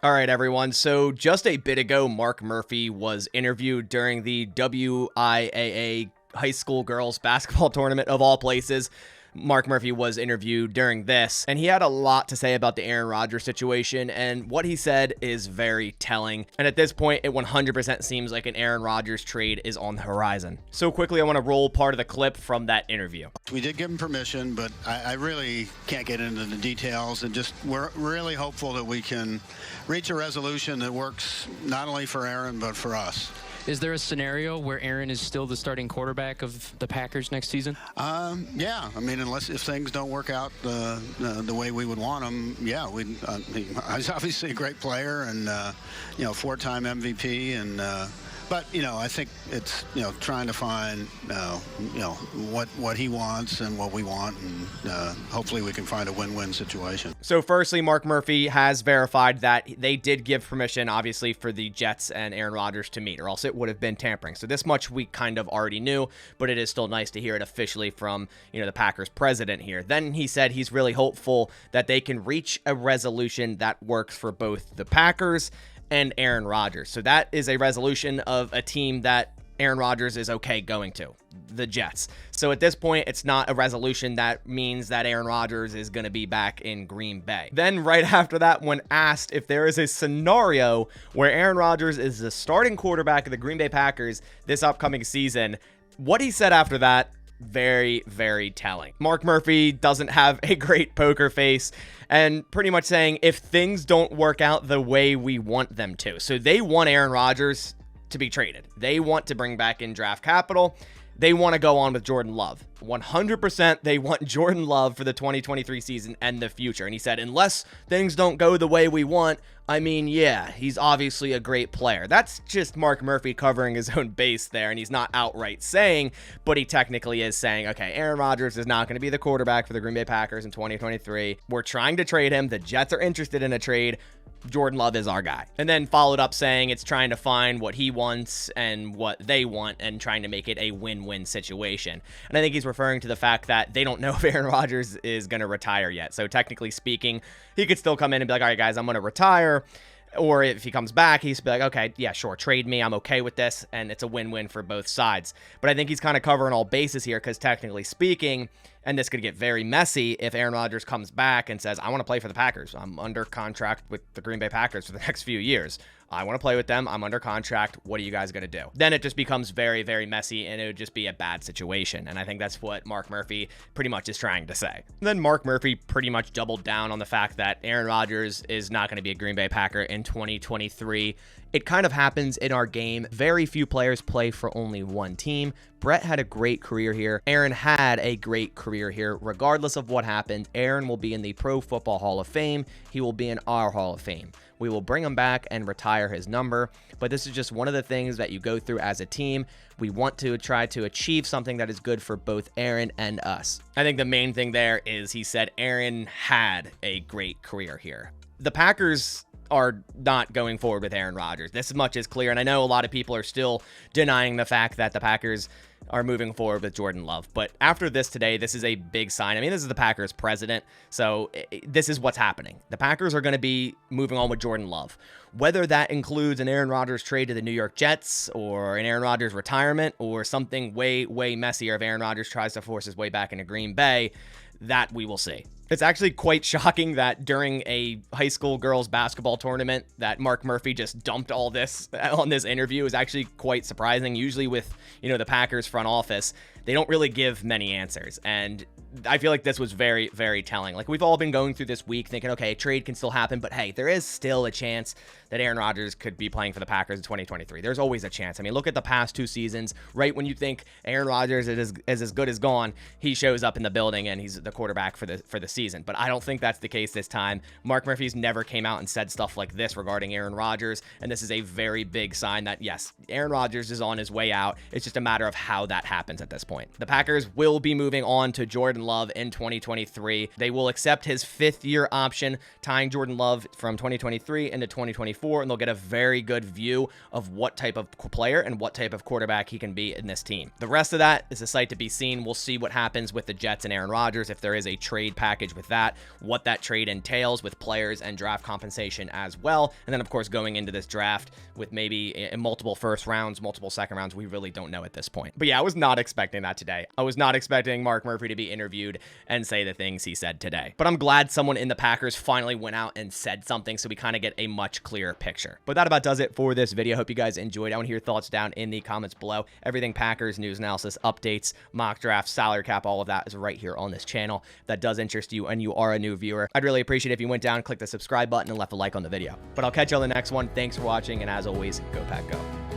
All right, everyone. So just a bit ago, Mark Murphy was interviewed during the WIAA high school girls basketball tournament of all places. Mark Murphy was interviewed during this, and he had a lot to say about the Aaron Rodgers situation, and what he said is very telling. And at this point, it 100% seems like an Aaron Rodgers trade is on the horizon. So quickly, I want to roll part of the clip from that interview. We did give him permission, but I really can't get into the details, and we're really hopeful that we can reach a resolution that works not only for Aaron, but for us. Is there a scenario where Aaron is still the starting quarterback of the Packers next season? Yeah. I mean, if things don't work out the way we would want them, yeah. He's obviously a great player and, four-time MVP. But, I think it's, trying to find, what he wants and what we want. And hopefully we can find a win-win situation. So firstly, Mark Murphy has verified that they did give permission, obviously, for the Jets and Aaron Rodgers to meet, or else it would have been tampering. So this much we kind of already knew, but it is still nice to hear it officially from, the Packers president here. Then he said he's really hopeful that they can reach a resolution that works for both the Packers and Aaron Rodgers. So that is a resolution of a team that Aaron Rodgers is okay going to, the Jets. So at this point, it's not a resolution that means that Aaron Rodgers is going to be back in Green Bay. Then right after that, when asked if there is a scenario where Aaron Rodgers is the starting quarterback of the Green Bay Packers this upcoming season, what he said after that, very, very telling. Mark Murphy doesn't have a great poker face and pretty much saying if things don't work out the way we want them to. So they want Aaron Rodgers to be traded. They want to bring back in draft capital. They want to go on with Jordan Love. 100% they want Jordan Love for the 2023 season and the future. And he said, unless things don't go the way we want, yeah, he's obviously a great player. That's just Mark Murphy covering his own base there, and he's not outright saying, but he technically is saying, okay, Aaron Rodgers is not going to be the quarterback for the Green Bay Packers in 2023. We're trying to trade him. The Jets are interested in a trade. Jordan Love is our guy. And then followed up saying it's trying to find what he wants and what they want and trying to make it a win-win situation. And I think he's referring to the fact that they don't know if Aaron Rodgers is going to retire yet. So technically speaking, he could still come in and be like, all right, guys, I'm going to retire. Or if he comes back, he's be like, okay, yeah, sure, trade me. I'm okay with this. And it's a win-win for both sides. But I think he's kind of covering all bases here because technically speaking, and this could get very messy if Aaron Rodgers comes back and says, I want to play for the Packers. I'm under contract with the Green Bay Packers for the next few years. I want to play with them. I'm under contract. What are you guys going to do? Then it just becomes very, very messy, and it would just be a bad situation. And I think that's what Mark Murphy pretty much is trying to say. And then Mark Murphy pretty much doubled down on the fact that Aaron Rodgers is not going to be a Green Bay Packer in 2023. It kind of happens in our game. Very few players play for only one team. Brett had a great career here. Aaron had a great career here. Regardless of what happened, Aaron will be in the Pro Football Hall of Fame. He will be in our Hall of Fame. We will bring him back and retire his number. But this is just one of the things that you go through as a team. We want to try to achieve something that is good for both Aaron and us. I think the main thing there is he said Aaron had a great career here. The Packers are not going forward with Aaron Rodgers. This much is clear, and I know a lot of people are still denying the fact that the Packers are moving forward with Jordan Love. But after this today, this is a big sign. This is the Packers president, so this is what's happening. The Packers are going to be moving on with Jordan Love. Whether that includes an Aaron Rodgers trade to the New York Jets or an Aaron Rodgers retirement or something way, way messier if Aaron Rodgers tries to force his way back into Green Bay, that we will see. It's actually quite shocking that during a high school girls basketball tournament that Mark Murphy just dumped all this on this interview is actually quite surprising. Usually with, the Packers front office, they don't really give many answers. And I feel like this was very, very telling. Like, we've all been going through this week thinking, okay, a trade can still happen, but hey, there is still a chance that Aaron Rodgers could be playing for the Packers in 2023. There's always a chance. Look at the past two seasons. Right when you think Aaron Rodgers is as good as gone, he shows up in the building and he's the quarterback for the season. But I don't think that's the case this time. Mark Murphy's never came out and said stuff like this regarding Aaron Rodgers, and this is a very big sign that, yes, Aaron Rodgers is on his way out. It's just a matter of how that happens at this point. The Packers will be moving on to Jordan Jordan Love in 2023. They will accept his 5th-year option, tying Jordan Love from 2023 into 2024, and they'll get a very good view of what type of player and what type of quarterback he can be in this team. The rest of that is a sight to be seen. We'll see what happens with the Jets and Aaron Rodgers, if there is a trade package with that, what that trade entails with players and draft compensation as well. And then, of course, going into this draft with maybe multiple first rounds, multiple second rounds, we really don't know at this point. But yeah, I was not expecting that today. I was not expecting Mark Murphy to be interviewed and say the things he said today. But I'm glad someone in the Packers finally went out and said something, so we kind of get a much clearer picture. But that about does it for this video. Hope you guys enjoyed. I want to hear your thoughts down in the comments below. Everything Packers, news analysis, updates, mock drafts, salary cap, all of that is right here on this channel. If that does interest you and you are a new viewer, I'd really appreciate it if you went down, click the subscribe button, and left a like on the video. But I'll catch you on the next one. Thanks for watching, and as always, go Pack Go.